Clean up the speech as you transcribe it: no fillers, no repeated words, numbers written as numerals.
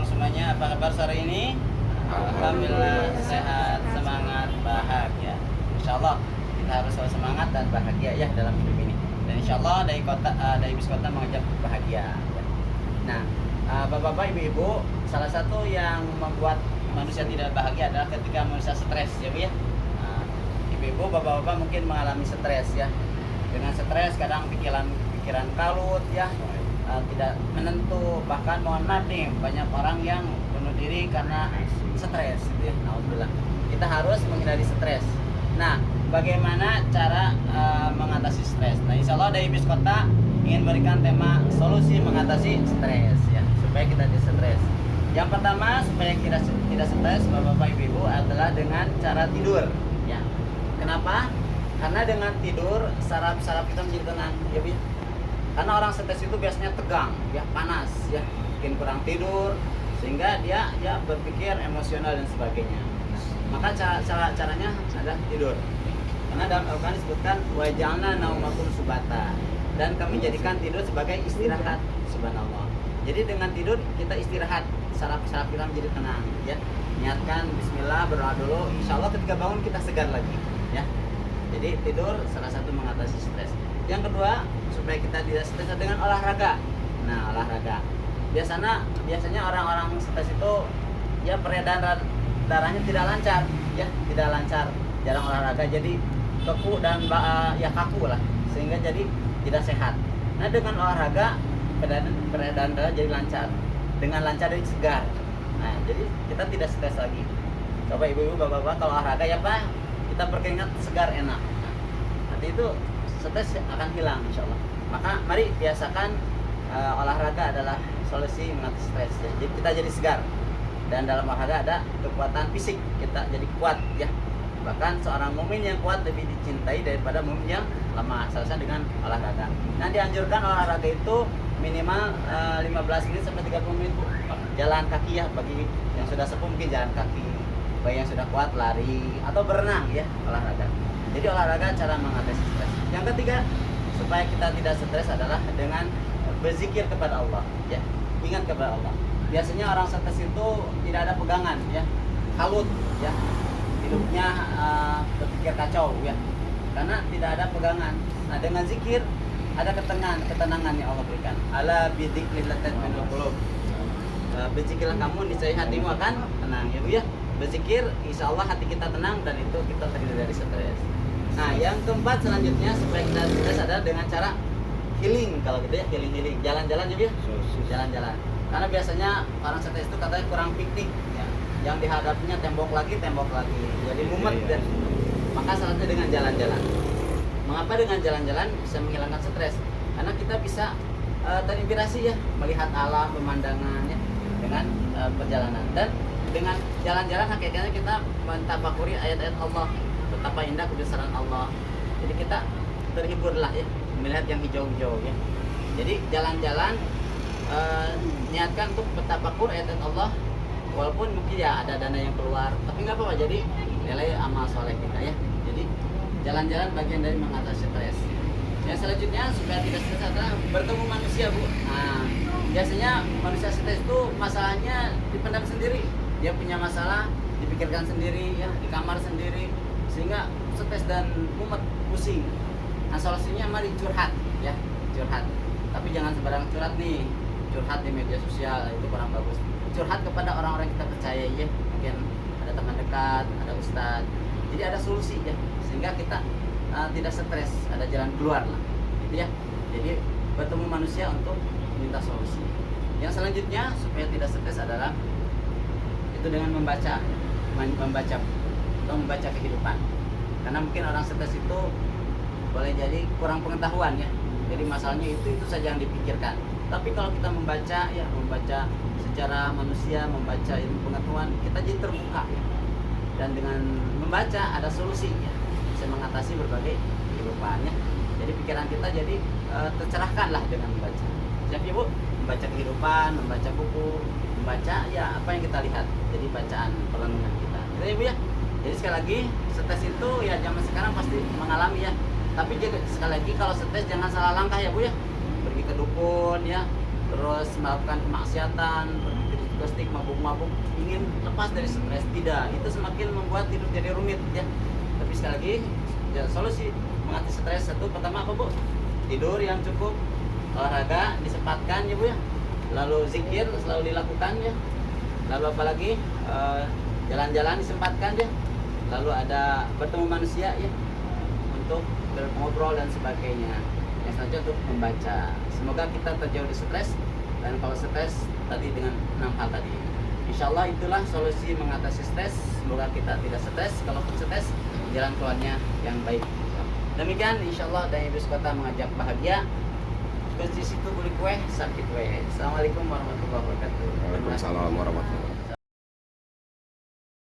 semuanya, apa kabar sore ini? Alhamdulillah sehat, semangat, bahagia. Insya Allah kita harus selalu semangat dan bahagia ya dalam hidup ini. Dan insya Allah dari bis kota mengajak bahagia. Nah, bapak-bapak, ibu-ibu, salah satu yang membuat manusia tidak bahagia adalah ketika manusia stres, ya bu ya. Nah, ibu-ibu, bapak-bapak mungkin mengalami stres ya. Dengan stres kadang pikiran kalut ya. Tidak menentu, bahkan mohon maaf nih, banyak orang yang bunuh diri karena stres gitu ya. Alhamdulillah kita harus menghindari stres. Nah, bagaimana cara mengatasi stres? Nah, insya Allah dari bis kota ingin berikan tema solusi mengatasi stres ya, supaya kita tidak stres. Yang pertama, supaya kita tidak stres, bapak-bapak, ibu-ibu, adalah dengan cara tidur ya. Kenapa? Karena dengan tidur saraf kita menjadi tenang ya Bu. Karena orang stres itu biasanya tegang, ya panas, ya bikin kurang tidur, sehingga dia berpikir emosional dan sebagainya. Maka caranya adalah tidur. Karena dalam Al-Quran disebutkan wajalna naumakum subata, dan kami jadikan tidur sebagai istirahat. Subhanallah. Jadi dengan tidur kita istirahat, saraf kita menjadi tenang, ya. Niatkan Bismillah, berdoa dulu, insya Allah ketika bangun kita segar lagi, ya. Jadi tidur salah satu mengatasi stres. Yang kedua, supaya kita tidak stres dengan olahraga. Nah, olahraga. Biasanya orang-orang stres itu ya peredaran darahnya tidak lancar, ya, tidak lancar, jarang olahraga, jadi kaku dan kaku lah, sehingga jadi tidak sehat. Nah, dengan olahraga peredaran darah jadi lancar. Dengan lancar jadi segar. Nah, jadi kita tidak stres lagi. Coba ibu-ibu, bapak-bapak kalau olahraga ya Pak, kita berkeringat segar enak. Nanti itu stres akan hilang insya Allah. Maka mari biasakan olahraga adalah solusi mengatasi stres ya. Jadi kita jadi segar, dan dalam olahraga ada kekuatan fisik, kita jadi kuat ya. Bahkan seorang mukmin yang kuat lebih dicintai daripada mukmin yang lemah, salah satunya dengan olahraga. Nah, dianjurkan olahraga itu minimal 15 menit sampai 30 menit Bu. Jalan kaki ya, bagi yang sudah sepuh mungkin jalan kaki, bagi yang sudah kuat lari atau berenang ya, olahraga. Jadi olahraga cara mengatasi stres. Yang ketiga, supaya kita tidak stres adalah dengan berzikir kepada Allah ya. Ingat kepada Allah. Biasanya orang stres itu tidak ada pegangan ya, kalut ya, hidupnya berpikir kacau ya, karena tidak ada pegangan. Nah, dengan zikir ada ketenangan yang Allah berikan. Ala bidzikri tatma'innul qulub. Berzikirlah kamu, niscaya hatimu akan tenang ya Bu ya. Berzikir, insya Allah hati kita tenang, dan itu kita terhindar dari stres. Nah, yang keempat selanjutnya supaya kita stres adalah dengan cara healing. Kalau gitu ya, healing, jalan-jalan ya Bu ya. Jalan-jalan. Karena biasanya orang stres itu katanya kurang piknik ya. Yang dihadapinya tembok lagi, jadi mumet dan maka salah satu dengan jalan-jalan. Mengapa dengan jalan-jalan bisa menghilangkan stres? Karena kita bisa terinspirasi ya, melihat alam, pemandangannya dengan perjalanan. Dan dengan jalan-jalan hakikatnya kita mentafakuri ayat-ayat Allah, betapa indah kebesaran Allah. Jadi kita terhibur lah ya, melihat yang hijau-hijau ya. Jadi jalan-jalan niatkan untuk bertafakur ayat-ayat Allah, walaupun mungkin ya ada dana yang keluar, tapi nggak apa-apa, jadi nilai amal soleh kita ya. Jadi jalan-jalan bagian dari mengatasi stres. Yang selanjutnya supaya tidak stres adalah bertemu manusia Bu. Nah, biasanya manusia stres itu masalahnya dipendam sendiri, dia punya masalah dipikirkan sendiri ya, di kamar sendiri, sehingga stres dan mumet, pusing. Nah, solusinya mari curhat ya, curhat. Tapi jangan sembarang curhat nih, curhat di media sosial itu kurang bagus. Curhat kepada orang-orang yang kita percaya ya, mungkin ada teman dekat, ada ustadz. Jadi ada solusi ya, sehingga kita tidak stres, ada jalan keluar lah, gitu ya. Jadi bertemu manusia untuk minta solusi. Yang selanjutnya supaya tidak stres adalah itu dengan membaca atau membaca kehidupan. Karena mungkin orang stres itu boleh jadi kurang pengetahuan ya. Jadi masalahnya itu saja yang dipikirkan. Tapi kalau kita membaca secara manusia, membaca ilmu pengetahuan, kita jadi terbuka ya. Dan dengan membaca ada solusinya, bisa mengatasi berbagai kehidupan ya. Jadi pikiran kita jadi tercerahkan lah dengan membaca. Siap ya Bu? Membaca kehidupan, membaca buku, membaca ya apa yang kita lihat. Jadi bacaan perenungan kita. Gitu ya Bu ya. Jadi sekali lagi, stres itu ya zaman sekarang pasti mengalami ya. Tapi sekali lagi kalau stres jangan salah langkah ya Bu ya. Pergi ke dukun ya, terus melakukan kemaksiatan, pergi ke plastik, mabuk-mabuk, ingin lepas dari stres. Tidak, itu semakin membuat hidup jadi rumit ya. Tapi sekali lagi, ya, solusi mengatasi stres satu pertama apa Bu? Tidur yang cukup, olahraga disempatkan ya Bu ya. Lalu zikir selalu dilakukan ya. Lalu apalagi jalan-jalan disempatkan ya. Lalu ada bertemu manusia ya, untuk ngobrol dan sebagainya. Yang selanjutnya untuk membaca. Semoga kita terjauh dari stres, dan kalau stres tadi dengan 6 hal tadi. Insya Allah itulah solusi mengatasi stres. Semoga kita tidak stres. Kalaupun stres, jalan keluarnya yang baik. Demikian insya Allah dari Bis Kota mengajak bahagia. Ke situ beli kue, sakit kue. Assalamualaikum warahmatullahi wabarakatuh. Waalaikumsalam warahmatullahi wabarakatuh.